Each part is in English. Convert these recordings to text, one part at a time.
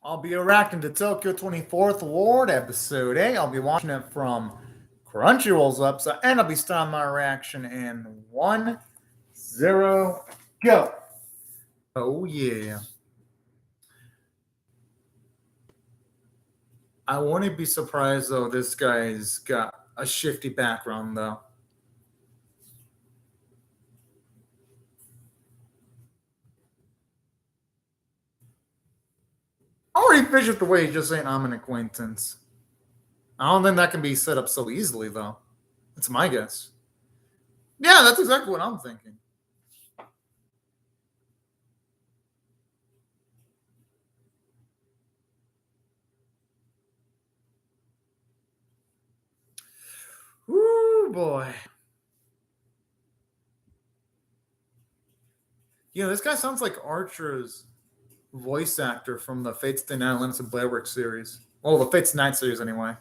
I'll be reacting to Tokyo 24th Ward episode 8. I'll be watching it from Crunchyroll's website, and I'll be starting my reaction in 1-0 go. Oh, yeah. I wouldn't be surprised, though, this guy's got a shifty background, though. I already figured the way he's just saying I'm an acquaintance. I don't think that can be set up so easily, though. That's my guess. Yeah, that's exactly what I'm thinking. Ooh, boy. You know, this guy sounds like Archer's voice actor from the Fates Stay Night Limits and Blair Witch series. Well, the Fates Night series, anyway.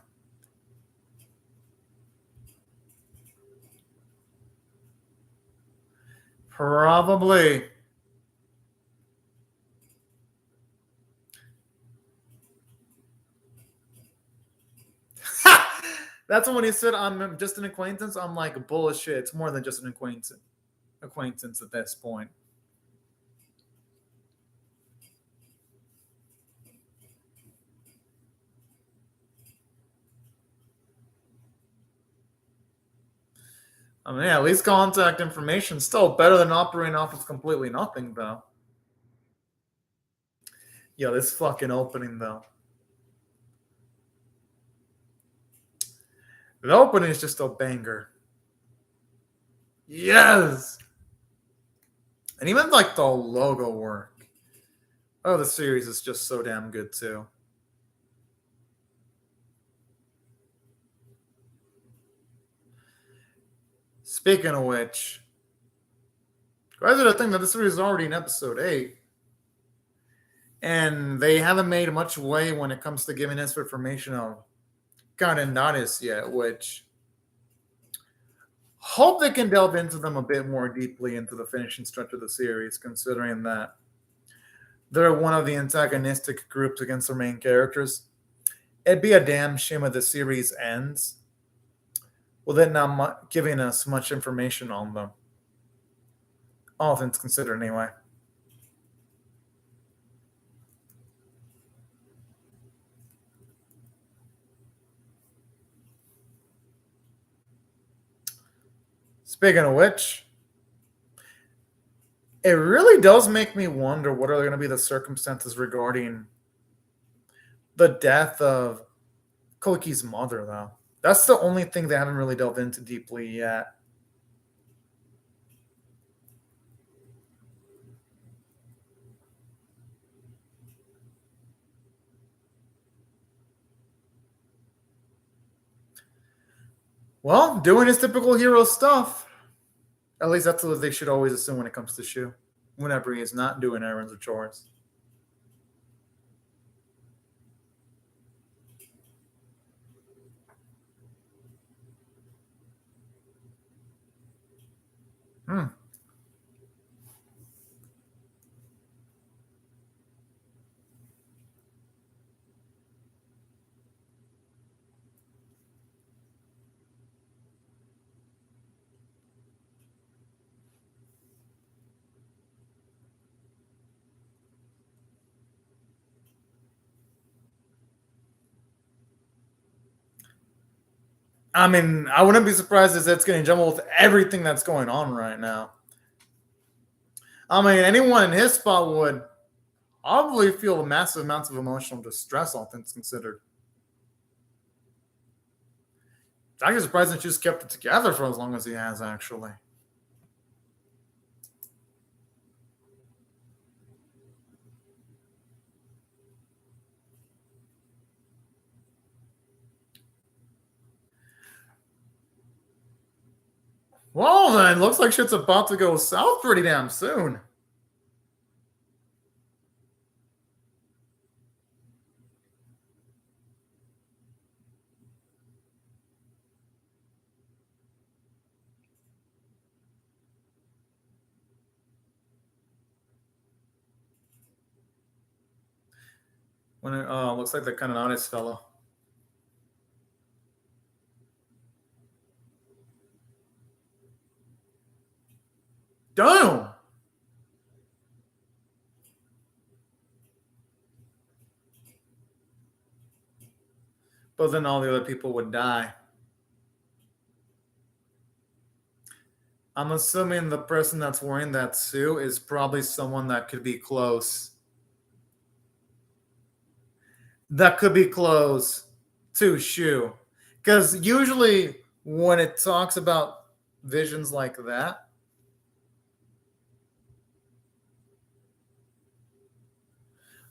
Probably. That's when he said, "I'm just an acquaintance." I'm like, bullshit. It's more than just an acquaintance. Acquaintance at this point. I mean, yeah, at least contact information. Still better than operating off of completely nothing, though. Yo, this fucking opening, though. The opening is just a banger. Yes! And even like the logo work. Oh, the series is just so damn good too. Speaking of which, guys are the thing that this series is already in episode 8. And they haven't made much way when it comes to giving us information of Kanendaris yet, which hope they can delve into them a bit more deeply into the finishing stretch of the series, considering that they're one of the antagonistic groups against their main characters. It'd be a damn shame if the series ends with it not giving us much information on them. All things considered, anyway. Speaking of which, it really does make me wonder what are going to be the circumstances regarding the death of Koiki's mother, though. That's the only thing they haven't really delved into deeply yet. Well, doing his typical hero stuff. At least that's what they should always assume when it comes to Shu. Whenever he is not doing errands or chores. Hmm. I mean, I wouldn't be surprised if that's getting jumbled with everything that's going on right now. I mean, anyone in his spot would probably feel massive amounts of emotional distress, all things considered. It's actually surprising that she's kept it together for as long as he has, actually. Well, then, looks like shit's about to go south pretty damn soon. When it looks like the kind of honest fellow. Damn! But then all the other people would die. I'm assuming the person that's wearing that suit is probably someone that could be close. That could be close to Shu. Because usually when it talks about visions like that,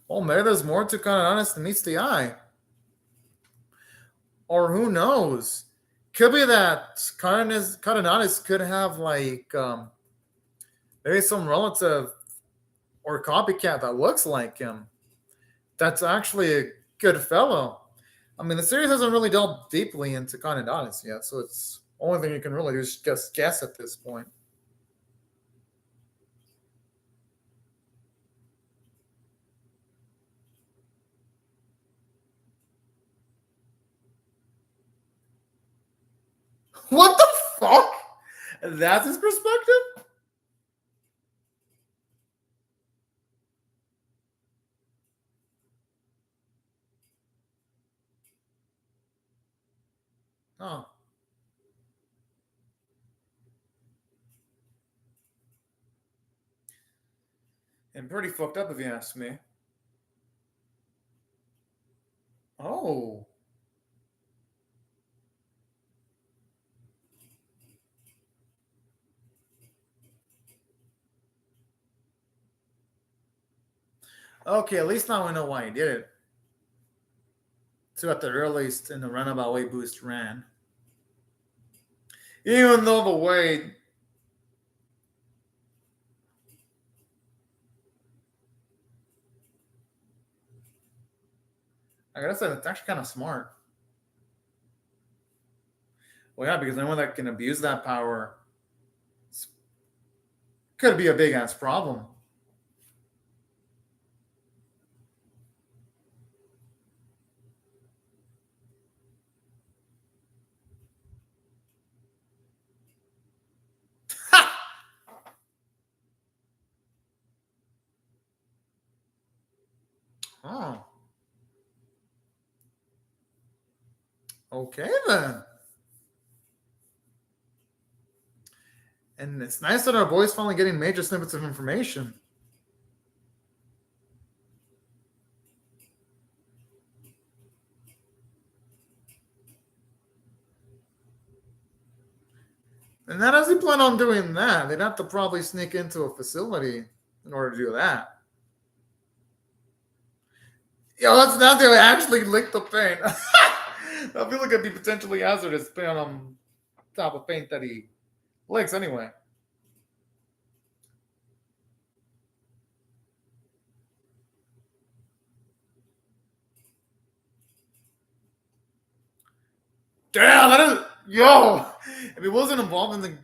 well, maybe there's more to kind of honest than meets the eye. Or who knows? Could be that Cardenas could have like maybe some relative or copycat that looks like him. That's actually a good fellow. I mean, the series hasn't really delved deeply into Cardenas yet, so it's only thing you can really do is just guess at this point. What the fuck? That's his perspective? Oh. And pretty fucked up if you ask me. Oh. Okay, at least now we know why he did it. So at the earliest in the roundabout way Boost ran. Even though the way I gotta say that's actually kind of smart. Well, yeah, because anyone that can abuse that power could be a big ass problem. Oh, okay then. And it's nice that our boys finally getting major snippets of information. And then, as he plan on doing that, they'd have to probably sneak into a facility in order to do that. Yo, that's not to actually lick the paint. I feel like it'd be potentially hazardous depending on top of paint that he licks anyway. Damn, that is yo. If he wasn't involved in the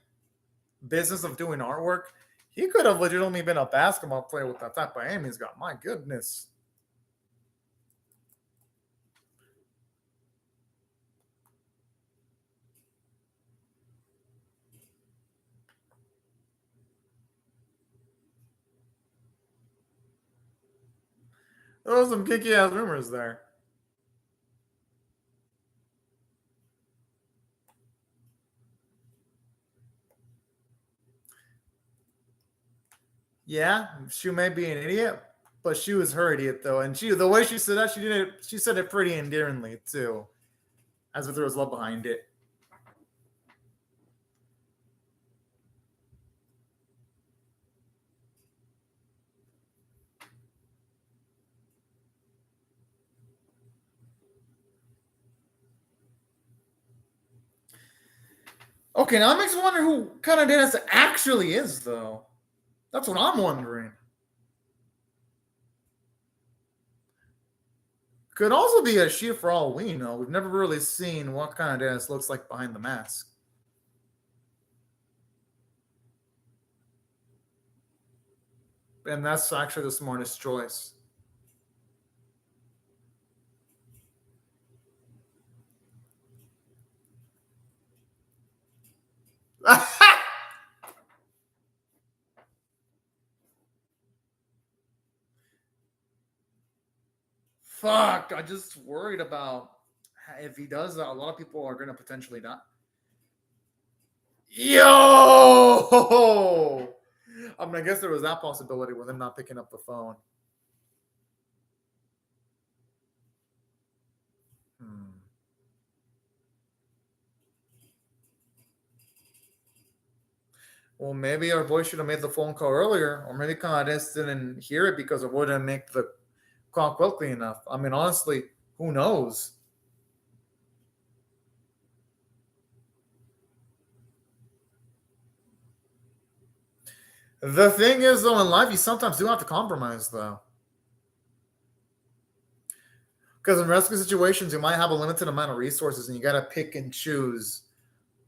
business of doing artwork, he could have legitimately been a basketball player with that type of aim he's got. My goodness. There was some kinky ass rumors there. Yeah, she may be an idiot, but she was her idiot though, and the way she said that she did it. She said it pretty endearingly too, as if there was love behind it. Okay, now that makes me wonder who kind of Dennis actually is, though. That's what I'm wondering. Could also be a she for all we know. We've never really seen what kind of Dennis looks like behind the mask. And that's actually the smartest choice. Fuck, I just worried about if he does that, a lot of people are going to potentially die. Yo! I mean, I guess there was that possibility with him not picking up the phone. Hmm. Well, maybe our boy should have made the phone call earlier, or maybe kind of just didn't hear it because it wouldn't make the call quickly enough. I mean, honestly, who knows? The thing is, though, in life, you sometimes do have to compromise, though. Because in rescue situations, you might have a limited amount of resources and you got to pick and choose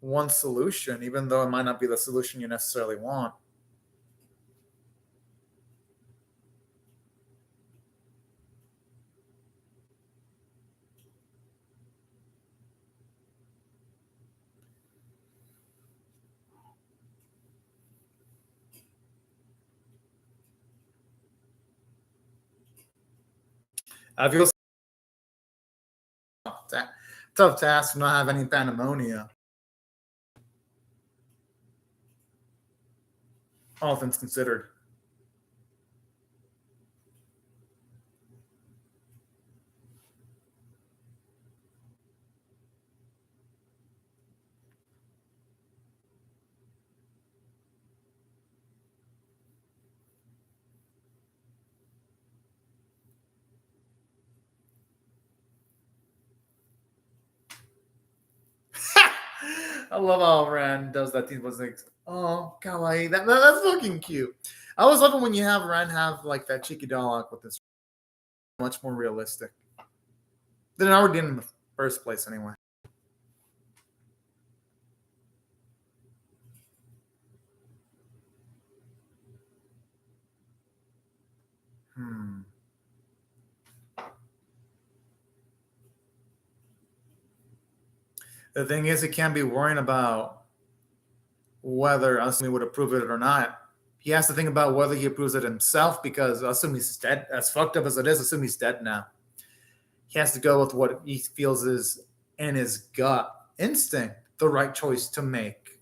one solution, even though it might not be the solution you necessarily want. I feel tough task to not have any pneumonia, all things considered. I love how Ran does that. He was like, "Oh, kawaii, that's fucking cute." I always love it when you have Ran have like that cheeky dialogue with this, much more realistic than it already did in the first place, anyway. Hmm. The thing is, he can't be worrying about whether Asumi would approve it or not. He has to think about whether he approves it himself because Asumi's dead. As fucked up as it is, Asumi's dead now. He has to go with what he feels is in his gut instinct the right choice to make.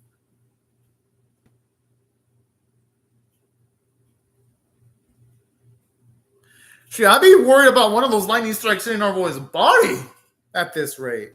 Shit, I'd be worried about one of those lightning strikes hitting our boy's body at this rate.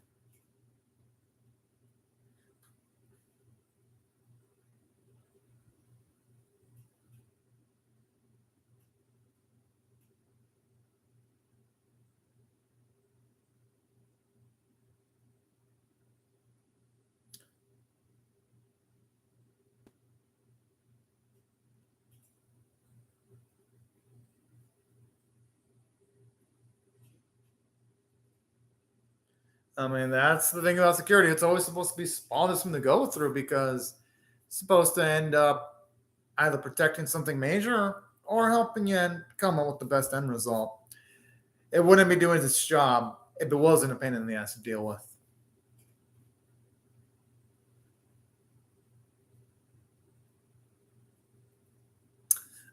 I mean, that's the thing about security. It's always supposed to be bothersome to go through because it's supposed to end up either protecting something major or helping you come up with the best end result. It wouldn't be doing its job if it wasn't a pain in the ass to deal with.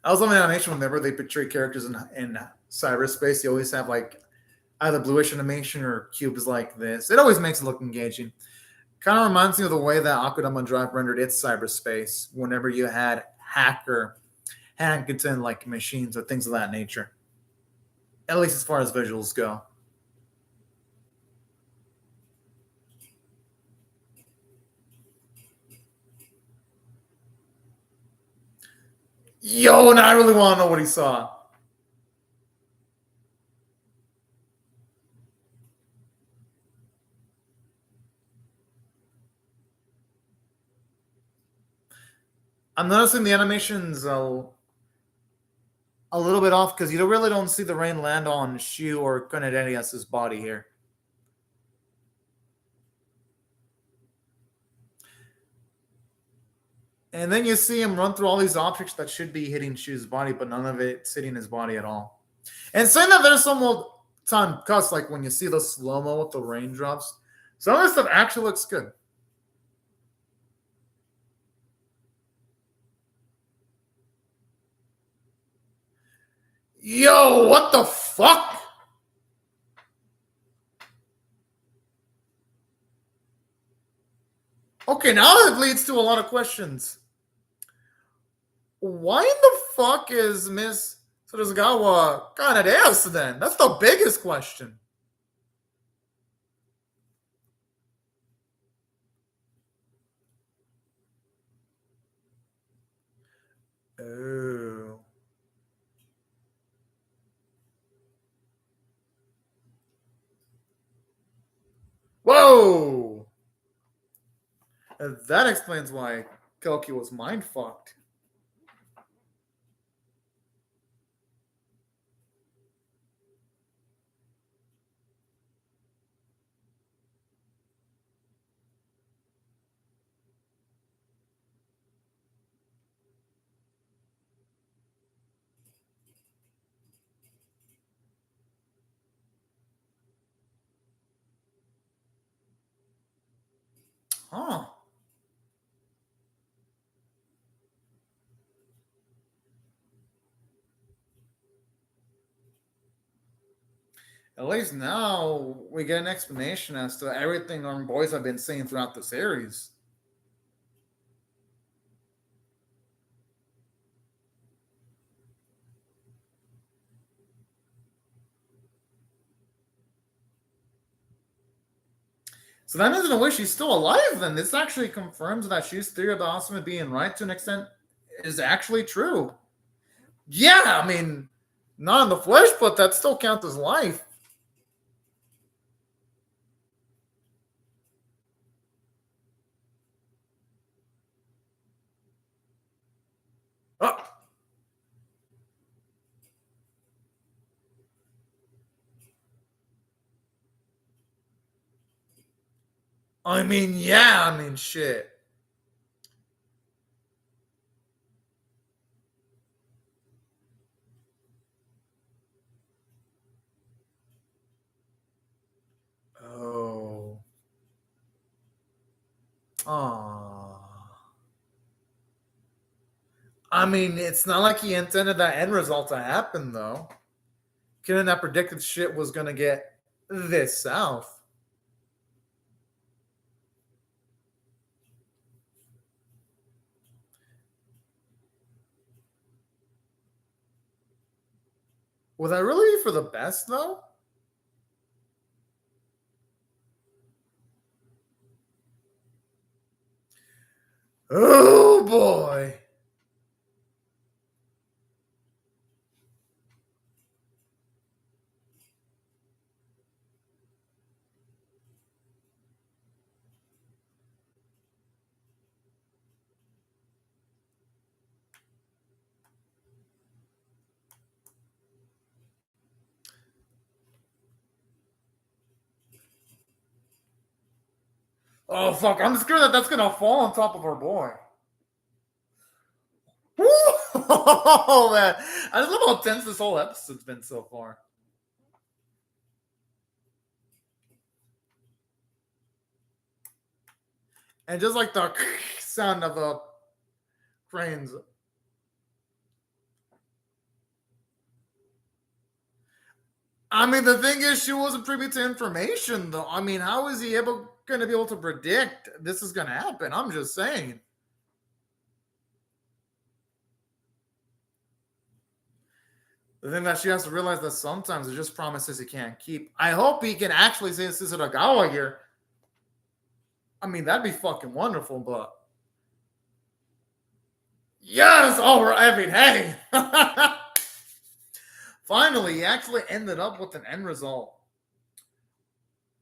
I was loving animation whenever they portray characters in cyberspace. They always have like either bluish animation or cubes like this. It always makes it look engaging. Kind of reminds me of the way that Akudama Drive rendered its cyberspace whenever you had hacker Hankinson like machines or things of that nature. At least as far as visuals go. Yo, and I really want to know what he saw. I'm noticing the animations a little bit off because you really don't see the rain land on Shu or Konedenias's body here. And then you see him run through all these objects that should be hitting Shu's body, but none of it's hitting his body at all. And saying that there's some old time cuts, like when you see the slow mo with the raindrops, some of this stuff actually looks good. Yo, what the fuck? Okay, now it leads to a lot of questions. Why in the fuck is Miss Sarazugawa Kanadeus then? That's the biggest question. Oh. Whoa! That explains why Koki was mind fucked. Huh. At least now we get an explanation as to everything our boys have been saying throughout the series. So that means in a way she's still alive then. This actually confirms that she's theory of the Asuma being right to an extent is actually true. Yeah, I mean, not in the flesh, but that still counts as life. Oh, I mean, yeah, I mean, shit. Oh. Aww. I mean, it's not like he intended that end result to happen, though. Couldn't have predicted shit was gonna get this south. Was that really for the best, though? Oh boy. Oh fuck! I'm scared that that's gonna fall on top of our boy. Oh man, I just love how tense this whole episode's been so far. And just like the sound of the cranes. I mean, the thing is, she wasn't privy to information, though. I mean, how is he going to be able to predict this is going to happen? I'm just saying. The thing that she has to realize that sometimes it's just promises he can't keep. I hope he can actually say this is Sisaragawa here. I mean, that'd be fucking wonderful, but yes, all right. I mean, hey, finally, he actually ended up with an end result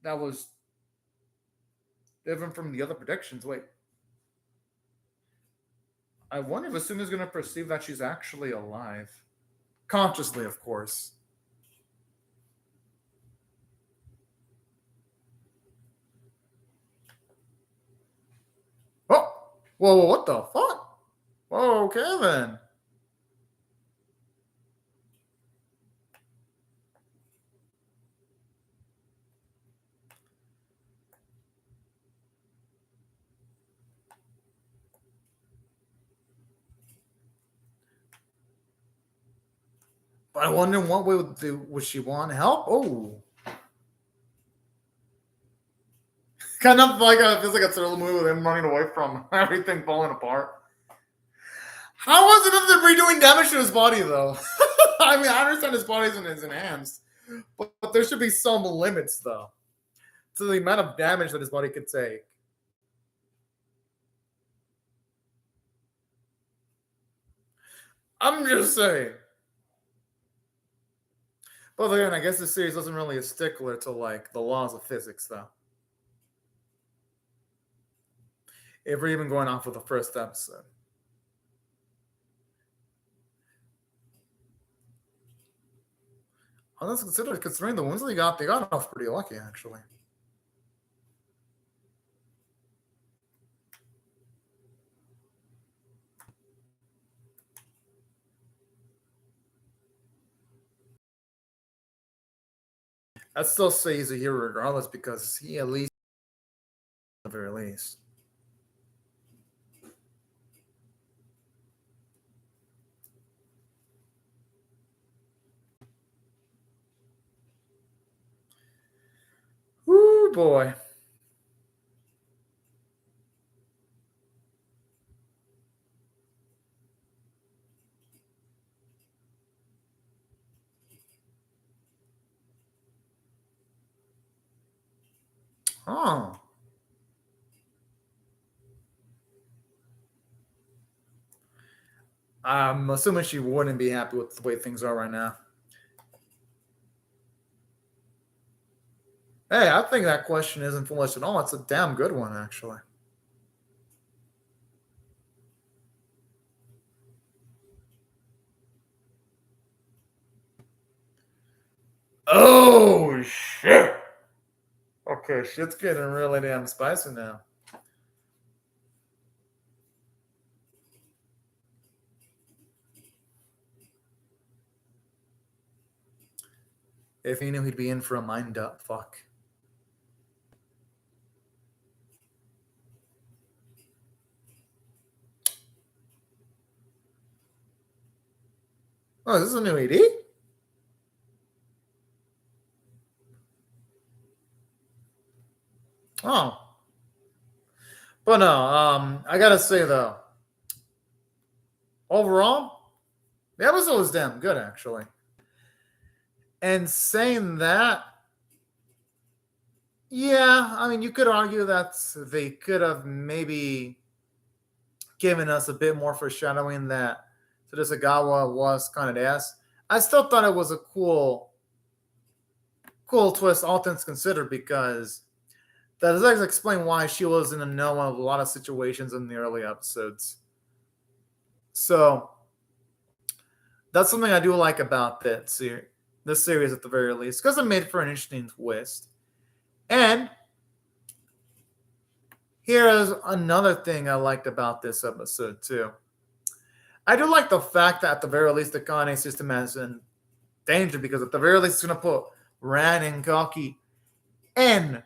that was different from the other predictions. Wait, I wonder if Asuna's going to perceive that she's actually alive, consciously, of course. Oh, whoa, what the fuck? Whoa, okay then. But I wonder in what way would she want help? Oh. Kind of like it feels like a thriller movie with him running away from everything falling apart. How was it debris doing damage to his body though? I mean, I understand his body's in his hands, but there should be some limits though to the amount of damage that his body could take. I'm just saying. But then I guess the series wasn't really a stickler to like the laws of physics though. If we're even going off with the first episode. Well, that's considered considering the ones they got off pretty lucky actually. I'd still say he's a hero regardless because he at least at the very least. Woo boy. Oh. I'm assuming she wouldn't be happy with the way things are right now. Hey, I think that question isn't foolish at all. It's a damn good one, actually. Oh, shit. Okay, shit's getting really damn spicy now. If he knew he'd be in for a mind up, fuck. Oh, is this a new AD? Oh. But no, I gotta say though, overall, the episode was damn good actually. And saying that, yeah, I mean, you could argue that they could have maybe given us a bit more foreshadowing that Tadasagawa was kind of ass. I still thought it was a cool twist, all things considered, because that does explain why she was in the know of a lot of situations in the early episodes. So that's something I do like about this series at the very least, because it made for an interesting twist. And here's another thing I liked about this episode too. I do like the fact that at the very least the Kane system is in danger, because at the very least it's going to put Ran and Gaki in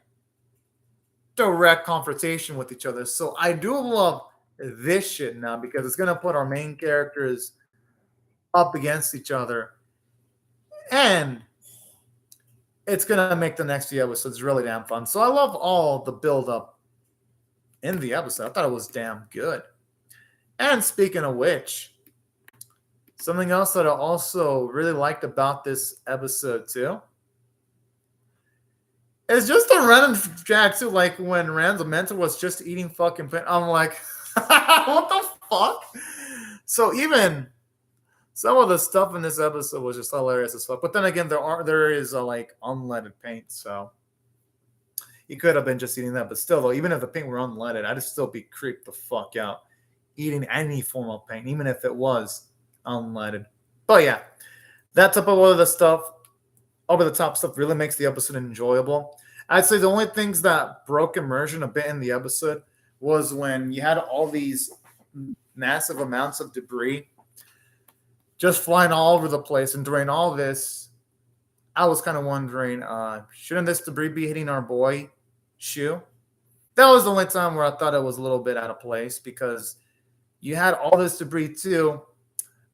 direct confrontation with each other. So I do love this shit now, because it's going to put our main characters up against each other. And it's going to make the next few episodes really damn fun. So I love all the build up in the episode. I thought it was damn good. And speaking of which, something else that I also really liked about this episode too is just a random jack too. Like when Rand's mentor was just eating fucking pain, I'm like, what the fuck? So even some of the stuff in this episode was just hilarious as fuck. But then again, there is a like unleaded paint, so he could have been just eating that. But still, though, even if the paint were unleaded, I'd still be creeped the fuck out eating any form of paint, even if it was unleaded. But yeah, that type of other stuff, over the top stuff, really makes the episode enjoyable. I'd say the only things that broke immersion a bit in the episode was when you had all these massive amounts of debris just flying all over the place. And during all this, I was kind of wondering, shouldn't this debris be hitting our boy Shu? That was the only time where I thought it was a little bit out of place, because you had all this debris too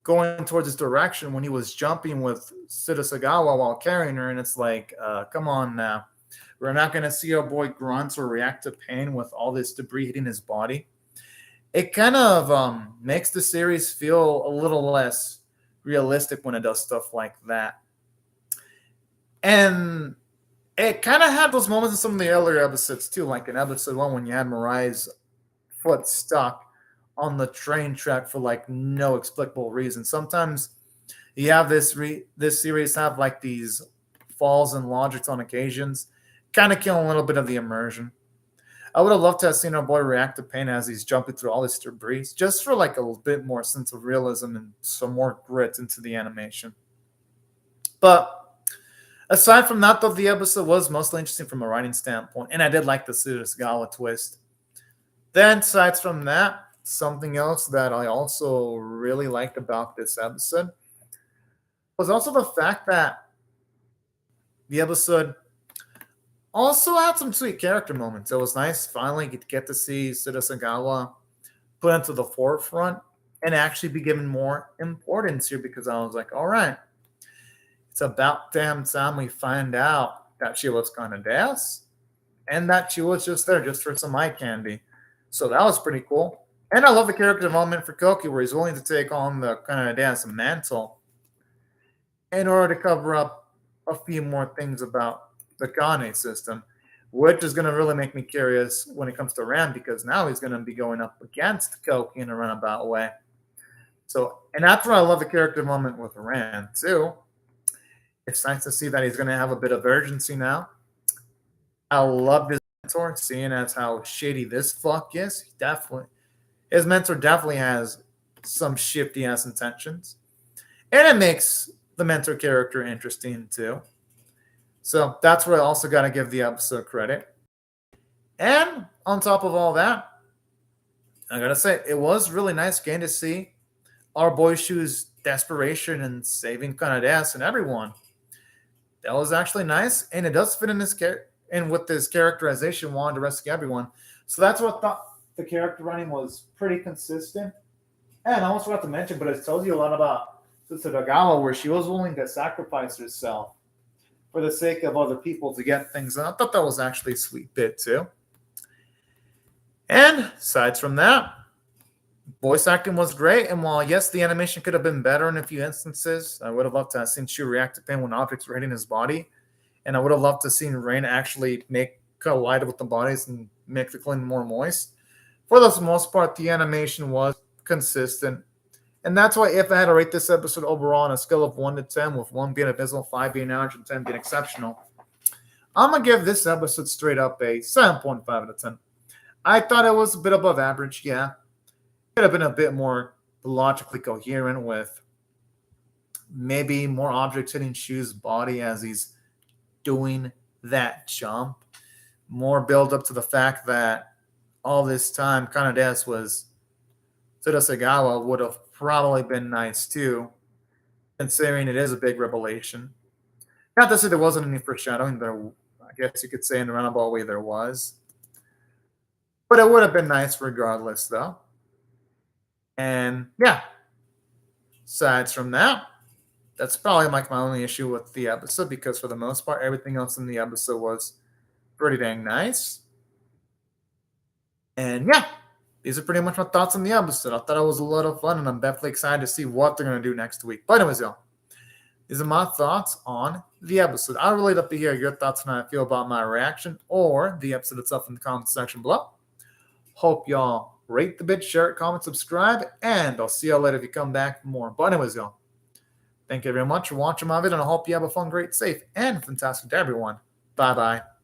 going towards this direction when he was jumping with Tadasagawa while carrying her, and it's like, come on now. We're not going to see our boy grunt or react to pain with all this debris hitting his body. It kind of makes the series feel a little less realistic when it does stuff like that. And it kind of had those moments in some of the earlier episodes too, like in episode 1 when you had Mariah's foot stuck on the train track for like no explicable reason. Sometimes you have this series have like these falls and logics on occasions, kind of kill a little bit of the immersion. I would have loved to have seen our boy react to pain as he's jumping through all this debris, just for like a little bit more sense of realism and some more grit into the animation. But aside from that, though, the episode was mostly interesting from a writing standpoint, and I did like the Sudasagawa twist. Then, aside from that, something else that I also really liked about this episode was also the fact that the episode also had some sweet character moments. It was nice finally get to see Sudasagawa put into the forefront and actually be given more importance here, because I was like, all right, it's about damn time we find out that she was kind of deaf and that she was just there just for some eye candy. So that was pretty cool. And I love the character development for Koki, where he's willing to take on the kind of dance mantle in order to cover up a few more things about the Kane system, which is going to really make me curious when it comes to Ram, because now he's going to be going up against Koki in a runabout way. So, and that's why I love the character development with Ram too. It's nice to see that he's going to have a bit of urgency now. I love his mentor, seeing as how shady this fuck is. His mentor definitely has some shifty ass intentions, and it makes the mentor character interesting too. So that's where I also got to give the episode credit. And on top of all that, I gotta say, it was really nice getting to see our boy Shu's desperation and saving Kanades and everyone. That was actually nice, and it does fit in with this characterization, wanting to rescue everyone. So that's what I thought. The character writing was pretty consistent. And I almost forgot to mention, but it tells you a lot about Tsutsudagawa, where she was willing to sacrifice herself for the sake of other people to get things done. I thought that was actually a sweet bit too. And aside from that, voice acting was great. And while, yes, the animation could have been better in a few instances, I would have loved to have seen Shu react to pain when objects were hitting his body. And I would have loved to have seen Rain actually collide with the bodies and make the clean more moist. For the most part, the animation was consistent. And that's why if I had to rate this episode overall on a scale of 1 to 10, with 1 being abysmal, 5 being average, and 10 being exceptional, I'm going to give this episode straight up a 7.5 out of 10. I thought it was a bit above average, yeah. Could have been a bit more logically coherent with maybe more objects hitting Shu's body as he's doing that jump. More build up to the fact that all this time Kanades was Tsutsudagawa would have probably been nice too, considering it is a big revelation. Not to say there wasn't any foreshadowing, there, I guess you could say in a roundabout way there was. But it would have been nice regardless, though. And yeah, aside from that, that's probably like my only issue with the episode, because for the most part, everything else in the episode was pretty dang nice. And yeah, these are pretty much my thoughts on the episode. I thought it was a lot of fun, and I'm definitely excited to see what they're going to do next week. But anyways, y'all, these are my thoughts on the episode. I'd really love to hear your thoughts on how I feel about my reaction or the episode itself in the comment section below. Hope y'all rate the bit, share it, comment, subscribe, and I'll see y'all later if you come back for more. But anyways, y'all, thank you very much for watching my video, and I hope you have a fun, great, safe, and fantastic day, everyone. Bye-bye.